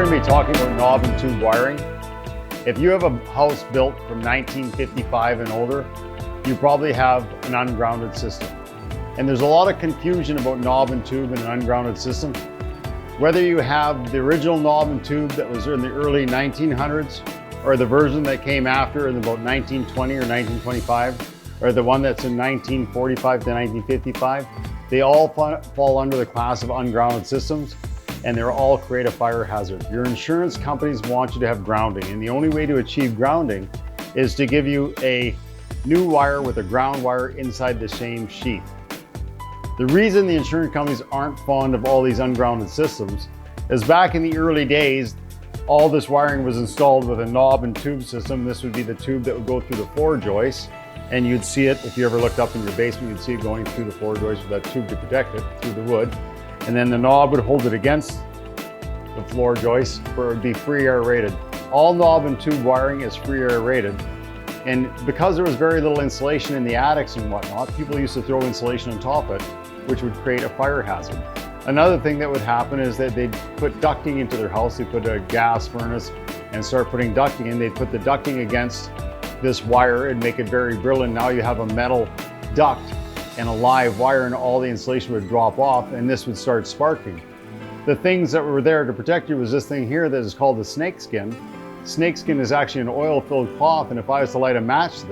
going to be talking about knob and tube wiring. If you have a house built from 1955 and older, you probably have an ungrounded system. And there's a lot of confusion about knob and tube in an ungrounded system. Whether you have the original knob and tube that was in the early 1900s, or the version that came after in about 1920 or 1925, or the one that's in 1945 to 1955, they all fall under the class of ungrounded systems, and they're all create a fire hazard. Your insurance companies want you to have grounding, and the only way to achieve grounding is to give you a new wire with a ground wire inside the same sheath. The reason the insurance companies aren't fond of all these ungrounded systems is back in the early days, all this wiring was installed with a knob and tube system. This would be the tube that would go through the floor joist, and you'd see it, if you ever looked up in your basement, you'd see it going through the floor joist with that tube to protect it through the wood. And then the knob would hold it against the floor joist where it would be free air rated. All knob and tube wiring is free air rated. And because there was very little insulation in the attics and whatnot, people used to throw insulation on top of it, which would create a fire hazard. Another thing that would happen is that they'd put ducting into their house. They put a gas furnace and start putting ducting in. They'd put the ducting against this wire and make it very brittle. And now you have a metal duct and a live wire, and all the insulation would drop off and this would start sparking. The things that were there to protect you was this thing here that is called the snake skin. Snake skin is actually an oil-filled cloth, and if I was to light a match to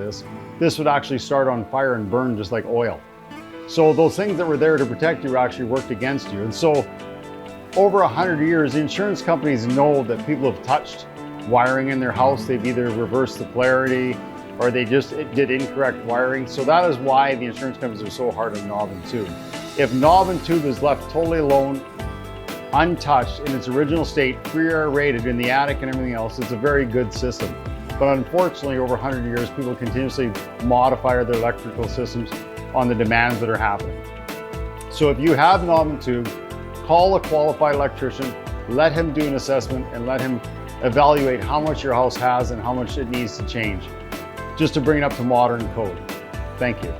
this would actually start on fire and burn just like oil. So those things that were there to protect you actually worked against you. And so over 100 years, the insurance companies know that people have touched wiring in their house. They've either reversed the polarity or they just did incorrect wiring. So that is why the insurance companies are so hard on knob and tube. If knob and tube is left totally alone, untouched in its original state, free air rated in the attic and everything else, it's a very good system. But unfortunately, over 100 years, people continuously modify their electrical systems on the demands that are happening. So if you have knob and tube, call a qualified electrician, let him do an assessment and let him evaluate how much your house has and how much it needs to change, just to bring it up to modern code. Thank you.